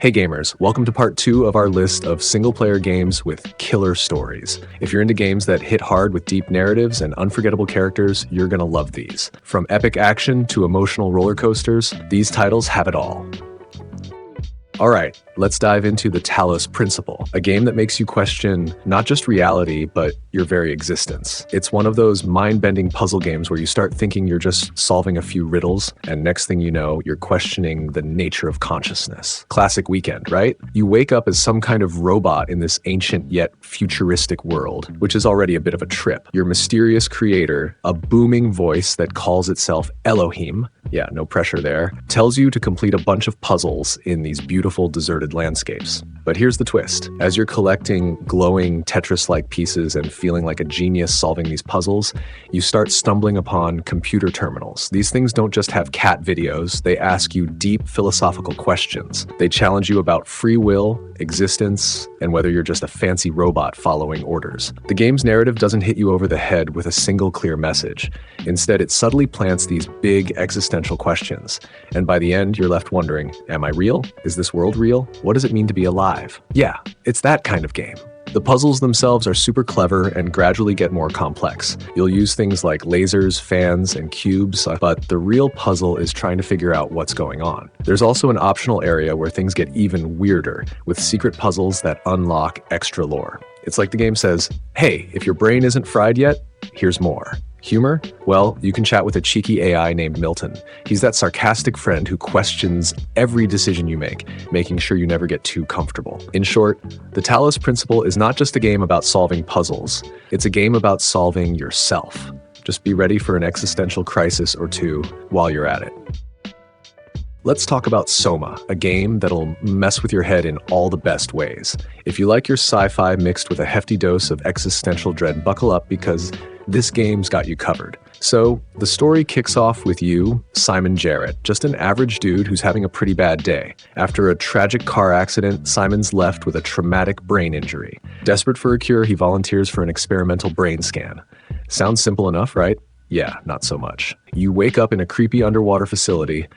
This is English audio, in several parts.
Hey gamers, welcome to part 2 of our list of single-player games with killer stories. If you're into games that hit hard with deep narratives and unforgettable characters, you're gonna love these. From epic action to emotional roller coasters, these titles have it all. Alright, let's dive into the Talos Principle, a game that makes you question not just reality, but your very existence. It's one of those mind-bending puzzle games where you start thinking you're just solving a few riddles, and next thing you know, you're questioning the nature of consciousness. Classic weekend, right? You wake up as some kind of robot in this ancient yet futuristic world, which is already a bit of a trip. Your mysterious creator, a booming voice that calls itself Elohim, yeah, no pressure there, tells you to complete a bunch of puzzles in these beautiful deserted landscapes. But here's the twist. As you're collecting glowing Tetris-like pieces and feeling like a genius solving these puzzles, you start stumbling upon computer terminals. These things don't just have cat videos, they ask you deep philosophical questions. They challenge you about free will, existence, and whether you're just a fancy robot following orders. The game's narrative doesn't hit you over the head with a single clear message. Instead, it subtly plants these big existential questions. And by the end, you're left wondering, am I real? Is this world real? What does it mean to be alive? Yeah, it's that kind of game. The puzzles themselves are super clever and gradually get more complex. You'll use things like lasers, fans, and cubes, but the real puzzle is trying to figure out what's going on. There's also an optional area where things get even weirder, with secret puzzles that unlock extra lore. It's like the game says, hey, if your brain isn't fried yet, here's more. Humor? Well, you can chat with a cheeky AI named Milton. He's that sarcastic friend who questions every decision you make, making sure you never get too comfortable. In short, the Talos Principle is not just a game about solving puzzles, it's a game about solving yourself. Just be ready for an existential crisis or two while you're at it. Let's talk about Soma, a game that'll mess with your head in all the best ways. If you like your sci-fi mixed with a hefty dose of existential dread, buckle up because this game's got you covered. So, the story kicks off with you, Simon Jarrett, just an average dude who's having a pretty bad day. After a tragic car accident, Simon's left with a traumatic brain injury. Desperate for a cure, he volunteers for an experimental brain scan. Sounds simple enough, right? Yeah, not so much. You wake up in a creepy underwater facility,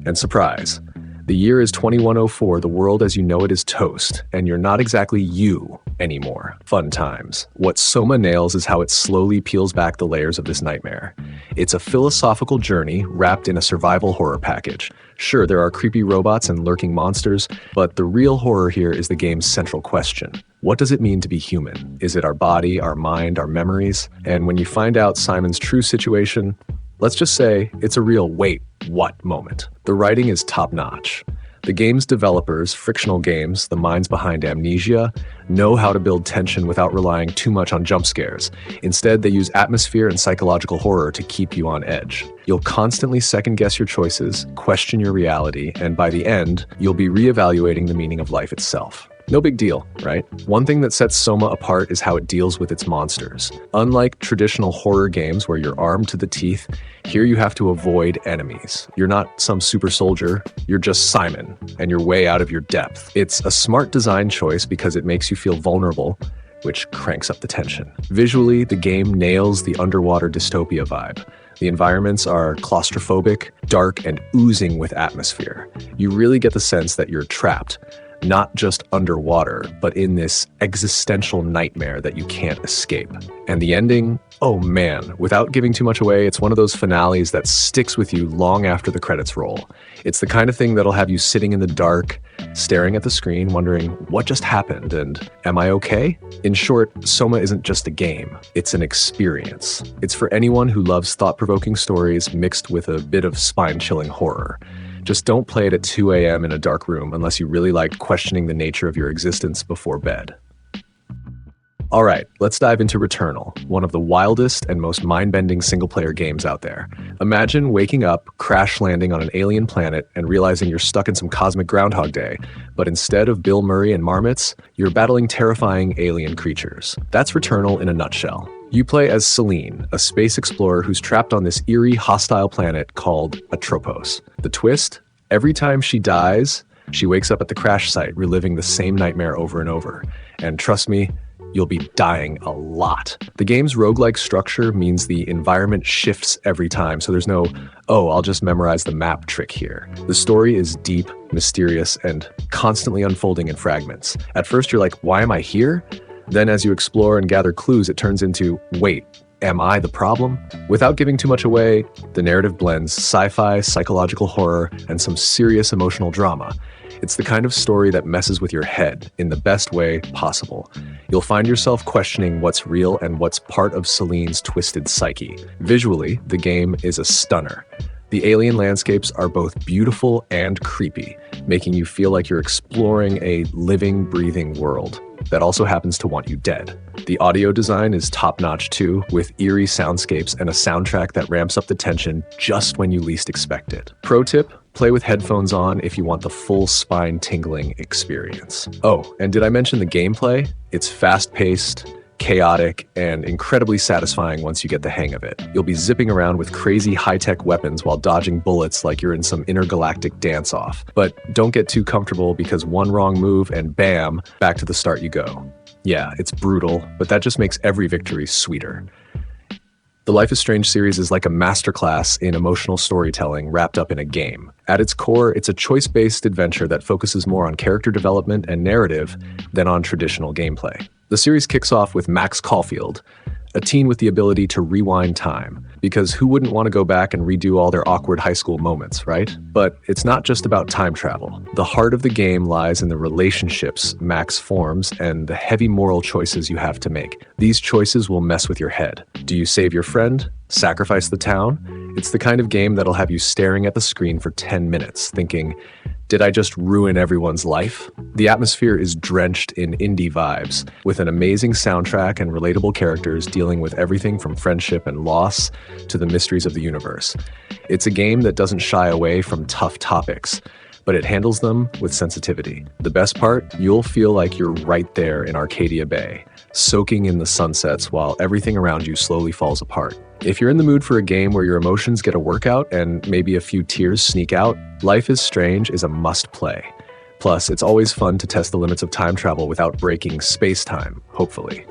and surprise, the year is 2104, the world as you know it is toast, and you're not exactly you anymore. Fun times. What Soma nails is how it slowly peels back the layers of this nightmare. It's a philosophical journey wrapped in a survival horror package. Sure, there are creepy robots and lurking monsters, but the real horror here is the game's central question. What does it mean to be human? Is it our body, our mind, our memories? And when you find out Simon's true situation, let's just say it's a real wait, what moment. The writing is top-notch. The game's developers, Frictional Games, the minds behind Amnesia, know how to build tension without relying too much on jump scares. Instead, they use atmosphere and psychological horror to keep you on edge. You'll constantly second-guess your choices, question your reality, and by the end, you'll be reevaluating the meaning of life itself. No big deal, right? One thing that sets Soma apart is how it deals with its monsters. Unlike traditional horror games where you're armed to the teeth, here you have to avoid enemies. You're not some super soldier, you're just Simon, and you're way out of your depth. It's a smart design choice because it makes you feel vulnerable, which cranks up the tension. Visually, the game nails the underwater dystopia vibe. The environments are claustrophobic, dark, and oozing with atmosphere. You really get the sense that you're trapped, not just underwater, but in this existential nightmare that you can't escape. And the ending? Oh man, without giving too much away, it's one of those finales that sticks with you long after the credits roll. It's the kind of thing that'll have you sitting in the dark, staring at the screen, wondering, what just happened, and am I okay? In short, Soma isn't just a game, it's an experience. It's for anyone who loves thought-provoking stories mixed with a bit of spine-chilling horror. Just don't play it at 2 a.m. in a dark room unless you really like questioning the nature of your existence before bed. Alright, let's dive into Returnal, one of the wildest and most mind-bending single-player games out there. Imagine waking up, crash landing on an alien planet, and realizing you're stuck in some cosmic Groundhog Day, but instead of Bill Murray and marmots, you're battling terrifying alien creatures. That's Returnal in a nutshell. You play as Celine, a space explorer who's trapped on this eerie, hostile planet called Atropos. The twist? Every time she dies, she wakes up at the crash site, reliving the same nightmare over and over. And trust me, you'll be dying a lot. The game's roguelike structure means the environment shifts every time, so there's no, oh, I'll just memorize the map trick here. The story is deep, mysterious, and constantly unfolding in fragments. At first you're like, why am I here? Then as you explore and gather clues, it turns into, wait, am I the problem? Without giving too much away, the narrative blends sci-fi, psychological horror, and some serious emotional drama. It's the kind of story that messes with your head in the best way possible. You'll find yourself questioning what's real and what's part of Celine's twisted psyche. Visually, the game is a stunner. The alien landscapes are both beautiful and creepy, making you feel like you're exploring a living, breathing world that also happens to want you dead. The audio design is top-notch too, with eerie soundscapes and a soundtrack that ramps up the tension just when you least expect it. Pro tip, play with headphones on if you want the full spine-tingling experience. Oh, and did I mention the gameplay? It's fast-paced, chaotic, and incredibly satisfying once you get the hang of it. You'll be zipping around with crazy high-tech weapons while dodging bullets like you're in some intergalactic dance-off. But don't get too comfortable because one wrong move and bam, back to the start you go. Yeah, it's brutal, but that just makes every victory sweeter. The Life is Strange series is like a masterclass in emotional storytelling wrapped up in a game. At its core, it's a choice-based adventure that focuses more on character development and narrative than on traditional gameplay. The series kicks off with Max Caulfield, a teen with the ability to rewind time, because who wouldn't want to go back and redo all their awkward high school moments, right? But it's not just about time travel. The heart of the game lies in the relationships Max forms and the heavy moral choices you have to make. These choices will mess with your head. Do you save your friend? Sacrifice the town? It's the kind of game that'll have you staring at the screen for 10 minutes, thinking, did I just ruin everyone's life? The atmosphere is drenched in indie vibes, with an amazing soundtrack and relatable characters dealing with everything from friendship and loss to the mysteries of the universe. It's a game that doesn't shy away from tough topics, but it handles them with sensitivity. The best part, you'll feel like you're right there in Arcadia Bay, soaking in the sunsets while everything around you slowly falls apart. If you're in the mood for a game where your emotions get a workout and maybe a few tears sneak out, Life is Strange is a must-play. Plus, it's always fun to test the limits of time travel without breaking space-time, hopefully.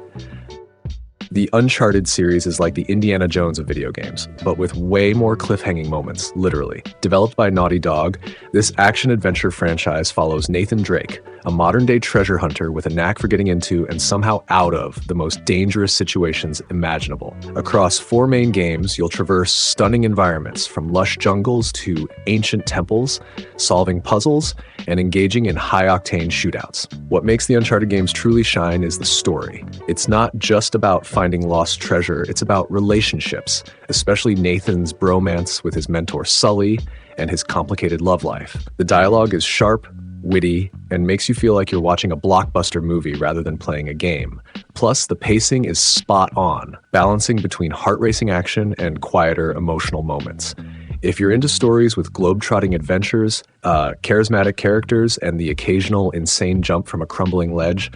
The Uncharted series is like the Indiana Jones of video games, but with way more cliffhanging moments, literally. Developed by Naughty Dog, this action-adventure franchise follows Nathan Drake, a modern-day treasure hunter with a knack for getting into and somehow out of the most dangerous situations imaginable. Across 4 main games, you'll traverse stunning environments from lush jungles to ancient temples, solving puzzles, and engaging in high-octane shootouts. What makes the Uncharted games truly shine is the story. It's not just about finding lost treasure, it's about relationships, especially Nathan's bromance with his mentor Sully and his complicated love life. The dialogue is sharp, witty, and makes you feel like you're watching a blockbuster movie rather than playing a game. Plus, the pacing is spot on, balancing between heart-racing action and quieter emotional moments. If you're into stories with globe-trotting adventures, charismatic characters, and the occasional insane jump from a crumbling ledge,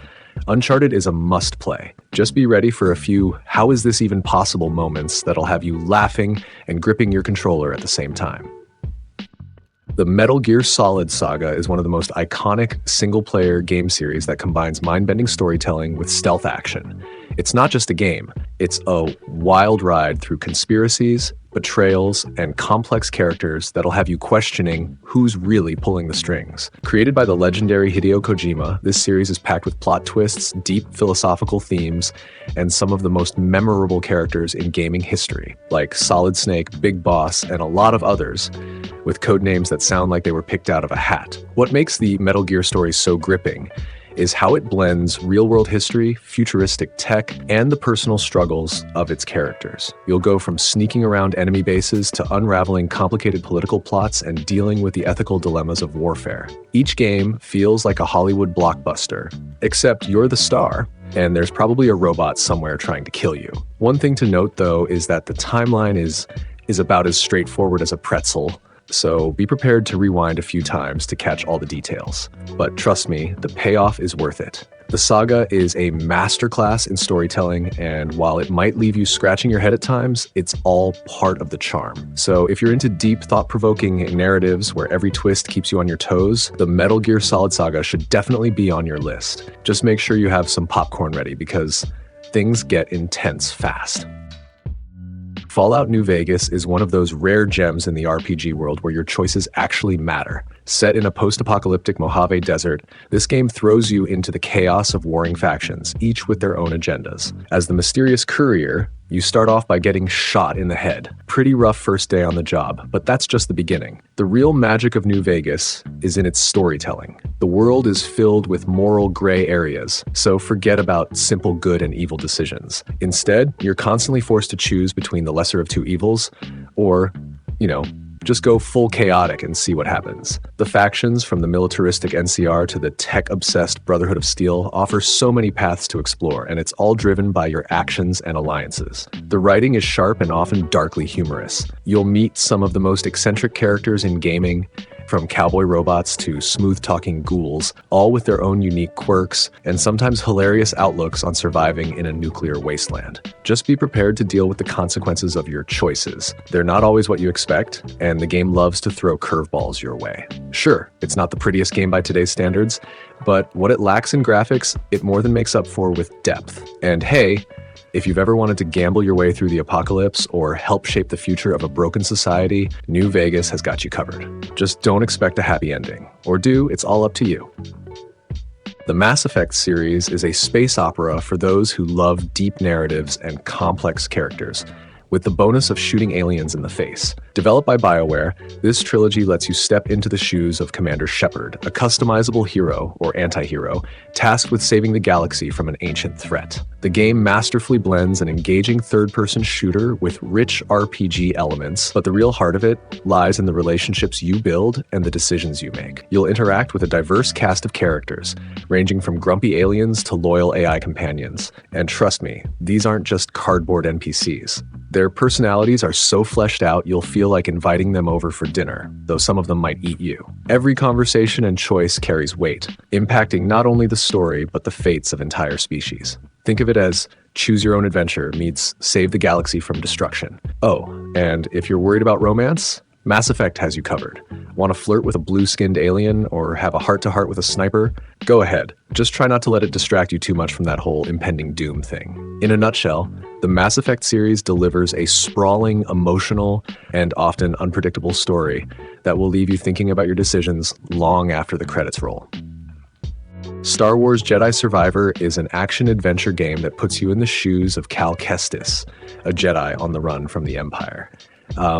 Uncharted is a must-play. Just be ready for a few how is this even possible moments that'll have you laughing and gripping your controller at the same time. The Metal Gear Solid saga is one of the most iconic single-player game series that combines mind-bending storytelling with stealth action. It's not just a game, it's a wild ride through conspiracies, betrayals, and complex characters that'll have you questioning who's really pulling the strings. Created by the legendary Hideo Kojima, this series is packed with plot twists, deep philosophical themes, and some of the most memorable characters in gaming history, like Solid Snake, Big Boss, and a lot of others, with codenames that sound like they were picked out of a hat. What makes the Metal Gear story so gripping is how it blends real-world history, futuristic tech, and the personal struggles of its characters. You'll go from sneaking around enemy bases to unraveling complicated political plots and dealing with the ethical dilemmas of warfare. Each game feels like a Hollywood blockbuster, except you're the star, and there's probably a robot somewhere trying to kill you. One thing to note, though, is that the timeline is about as straightforward as a pretzel, so be prepared to rewind a few times to catch all the details. But trust me, the payoff is worth it. The Saga is a masterclass in storytelling, and while it might leave you scratching your head at times, it's all part of the charm. So if you're into deep, thought-provoking narratives where every twist keeps you on your toes, the Metal Gear Solid Saga should definitely be on your list. Just make sure you have some popcorn ready because things get intense fast. Fallout New Vegas is one of those rare gems in the RPG world where your choices actually matter. Set in a post-apocalyptic Mojave desert, this game throws you into the chaos of warring factions, each with their own agendas. As the mysterious courier, you start off by getting shot in the head. Pretty rough first day on the job, but that's just the beginning. The real magic of New Vegas is in its storytelling. The world is filled with moral gray areas, so forget about simple good and evil decisions. Instead, you're constantly forced to choose between the lesser of two evils, or, just go full chaotic and see what happens. The factions, from the militaristic NCR to the tech-obsessed Brotherhood of Steel, offer so many paths to explore, and it's all driven by your actions and alliances. The writing is sharp and often darkly humorous. You'll meet some of the most eccentric characters in gaming, from cowboy robots to smooth-talking ghouls, all with their own unique quirks and sometimes hilarious outlooks on surviving in a nuclear wasteland. Just be prepared to deal with the consequences of your choices. They're not always what you expect, and the game loves to throw curveballs your way. Sure, it's not the prettiest game by today's standards, but what it lacks in graphics, it more than makes up for with depth. And hey, if you've ever wanted to gamble your way through the apocalypse or help shape the future of a broken society, New Vegas has got you covered. Just don't expect a happy ending. Or do, it's all up to you. The Mass Effect series is a space opera for those who love deep narratives and complex characters, with the bonus of shooting aliens in the face. Developed by BioWare, this trilogy lets you step into the shoes of Commander Shepard, a customizable hero, or anti-hero, tasked with saving the galaxy from an ancient threat. The game masterfully blends an engaging third-person shooter with rich RPG elements, but the real heart of it lies in the relationships you build and the decisions you make. You'll interact with a diverse cast of characters, ranging from grumpy aliens to loyal AI companions. And trust me, these aren't just cardboard NPCs. Their personalities are so fleshed out you'll feel like inviting them over for dinner, though some of them might eat you. Every conversation and choice carries weight, impacting not only the story but the fates of entire species. Think of it as choose your own adventure meets save the galaxy from destruction. Oh, and if you're worried about romance, Mass Effect has you covered. Want to flirt with a blue-skinned alien or have a heart-to-heart with a sniper? Go ahead. Just try not to let it distract you too much from that whole impending doom thing. In a nutshell, the Mass Effect series delivers a sprawling, emotional, and often unpredictable story that will leave you thinking about your decisions long after the credits roll. Star Wars Jedi Survivor is an action-adventure game that puts you in the shoes of Cal Kestis, a Jedi on the run from the Empire.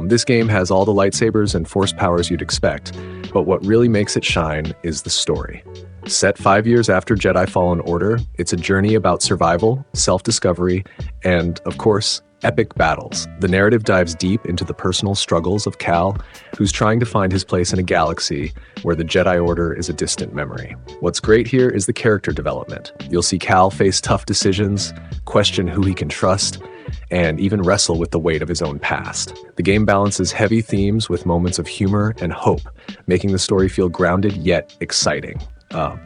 This game has all the lightsabers and force powers you'd expect, but what really makes it shine is the story. Set 5 years after Jedi Fallen Order, it's a journey about survival, self-discovery, and, of course, epic battles. The narrative dives deep into the personal struggles of Cal, who's trying to find his place in a galaxy where the Jedi Order is a distant memory. What's great here is the character development. You'll see Cal face tough decisions, question who he can trust, and even wrestle with the weight of his own past. The game balances heavy themes with moments of humor and hope, making the story feel grounded yet exciting.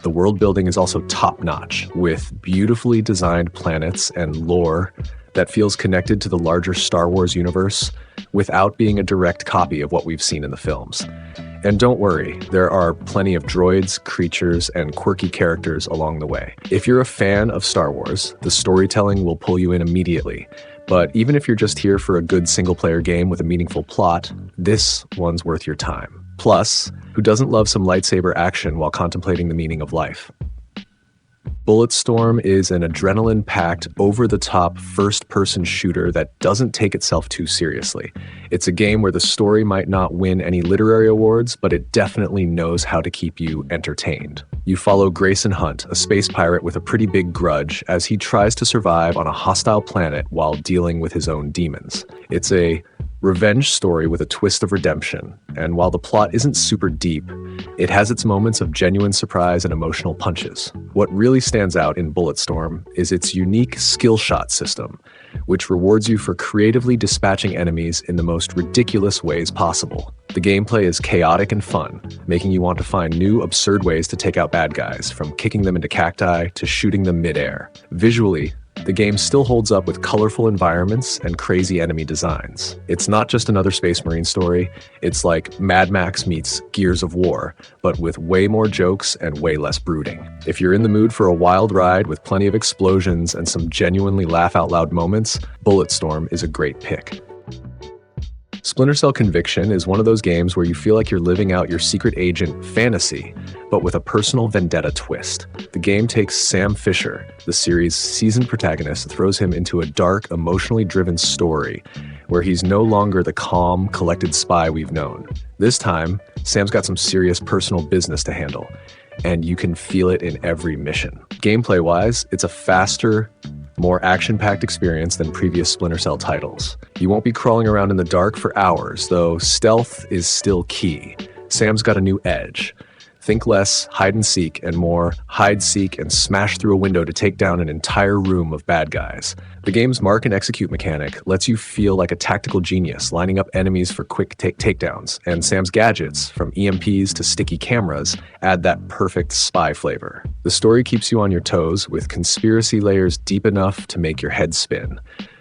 The world building is also top-notch, with beautifully designed planets and lore that feels connected to the larger Star Wars universe without being a direct copy of what we've seen in the films. And don't worry, there are plenty of droids, creatures, and quirky characters along the way. If you're a fan of Star Wars, the storytelling will pull you in immediately. But even if you're just here for a good single-player game with a meaningful plot, this one's worth your time. Plus, who doesn't love some lightsaber action while contemplating the meaning of life? Bulletstorm is an adrenaline-packed, over-the-top first-person shooter that doesn't take itself too seriously. It's a game where the story might not win any literary awards, but it definitely knows how to keep you entertained. You follow Grayson Hunt, a space pirate with a pretty big grudge, as he tries to survive on a hostile planet while dealing with his own demons. It's a revenge story with a twist of redemption. And while the plot isn't super deep, it has its moments of genuine surprise and emotional punches. What really stands out in Bulletstorm is its unique skill shot system, which rewards you for creatively dispatching enemies in the most ridiculous ways possible. The gameplay is chaotic and fun, making you want to find new, absurd ways to take out bad guys, from kicking them into cacti to shooting them mid-air. Visually, the game still holds up with colorful environments and crazy enemy designs. It's not just another Space Marine story, it's like Mad Max meets Gears of War, but with way more jokes and way less brooding. If you're in the mood for a wild ride with plenty of explosions and some genuinely laugh-out-loud moments, Bulletstorm is a great pick. Splinter Cell Conviction is one of those games where you feel like you're living out your secret agent fantasy, but with a personal vendetta twist. The game takes Sam Fisher, the series' seasoned protagonist, throws him into a dark, emotionally driven story where he's no longer the calm, collected spy we've known. This time, Sam's got some serious personal business to handle, and you can feel it in every mission. Gameplay-wise, it's a faster, more action-packed experience than previous Splinter Cell titles. You won't be crawling around in the dark for hours, though stealth is still key. Sam's got a new edge. Think less hide and seek and more hide, seek, and smash through a window to take down an entire room of bad guys. The game's mark and execute mechanic lets you feel like a tactical genius, lining up enemies for quick takedowns, and Sam's gadgets, from EMPs to sticky cameras, add that perfect spy flavor. The story keeps you on your toes, with conspiracy layers deep enough to make your head spin.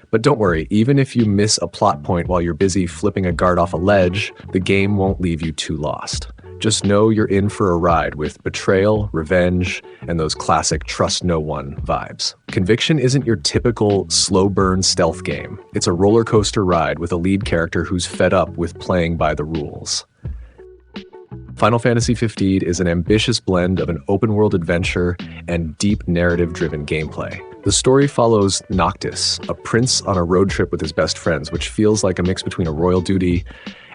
But don't worry, even if you miss a plot point while you're busy flipping a guard off a ledge, the game won't leave you too lost. Just know you're in for a ride with betrayal, revenge, and those classic trust no one vibes. Conviction isn't your typical slow burn stealth game. It's a roller coaster ride with a lead character who's fed up with playing by the rules. Final Fantasy XV is an ambitious blend of an open-world adventure and deep narrative-driven gameplay. The story follows Noctis, a prince on a road trip with his best friends, which feels like a mix between a royal duty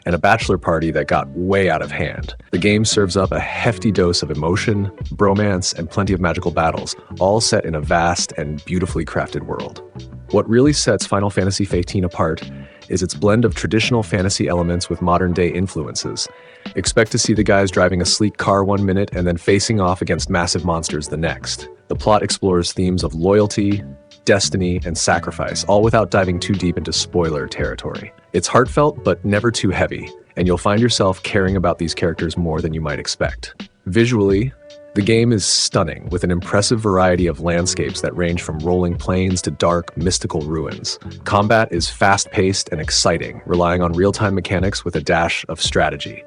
and a bachelor party that got way out of hand. The game serves up a hefty dose of emotion, bromance, and plenty of magical battles, all set in a vast and beautifully crafted world. What really sets Final Fantasy XV apart is its blend of traditional fantasy elements with modern-day influences. Expect to see the guys driving a sleek car one minute and then facing off against massive monsters the next. The plot explores themes of loyalty, destiny, and sacrifice, all without diving too deep into spoiler territory. It's heartfelt, but never too heavy, and you'll find yourself caring about these characters more than you might expect. Visually, the game is stunning, with an impressive variety of landscapes that range from rolling plains to dark, mystical ruins. Combat is fast-paced and exciting, relying on real-time mechanics with a dash of strategy.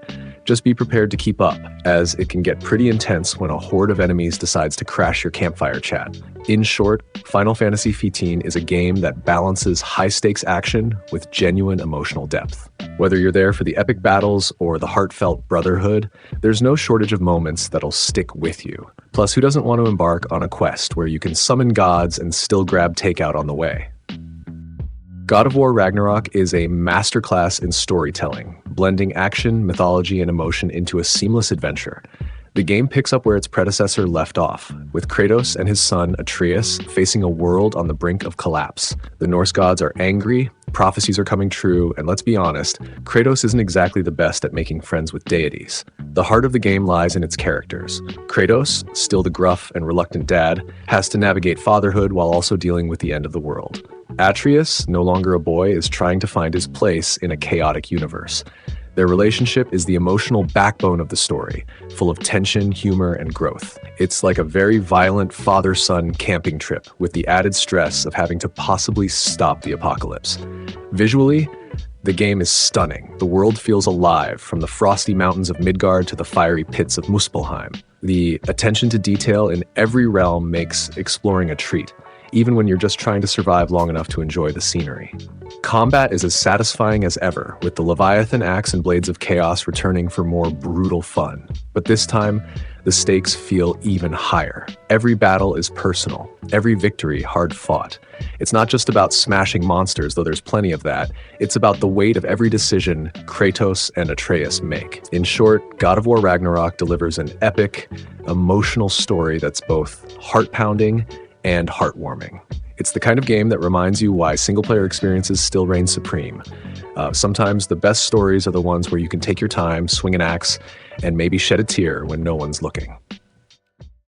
Just be prepared to keep up, as it can get pretty intense when a horde of enemies decides to crash your campfire chat. In short, Final Fantasy XV is a game that balances high-stakes action with genuine emotional depth. Whether you're there for the epic battles or the heartfelt brotherhood, there's no shortage of moments that'll stick with you. Plus, who doesn't want to embark on a quest where you can summon gods and still grab takeout on the way? God of War Ragnarok is a masterclass in storytelling, blending action, mythology, and emotion into a seamless adventure. The game picks up where its predecessor left off, with Kratos and his son Atreus facing a world on the brink of collapse. The Norse gods are angry, prophecies are coming true, and let's be honest, Kratos isn't exactly the best at making friends with deities. The heart of the game lies in its characters. Kratos, still the gruff and reluctant dad, has to navigate fatherhood while also dealing with the end of the world. Atreus, no longer a boy, is trying to find his place in a chaotic universe. Their relationship is the emotional backbone of the story, full of tension, humor, and growth. It's like a very violent father-son camping trip, with the added stress of having to possibly stop the apocalypse. Visually, the game is stunning. The world feels alive, from the frosty mountains of Midgard to the fiery pits of Muspelheim. The attention to detail in every realm makes exploring a treat, even when you're just trying to survive long enough to enjoy the scenery. Combat is as satisfying as ever, with the Leviathan axe and Blades of Chaos returning for more brutal fun. But this time, the stakes feel even higher. Every battle is personal, every victory hard-fought. It's not just about smashing monsters, though there's plenty of that. It's about the weight of every decision Kratos and Atreus make. In short, God of War Ragnarok delivers an epic, emotional story that's both heart-pounding and heartwarming. It's the kind of game that reminds you why single-player experiences still reign supreme. Sometimes the best stories are the ones where you can take your time, swing an axe, and maybe shed a tear when no one's looking.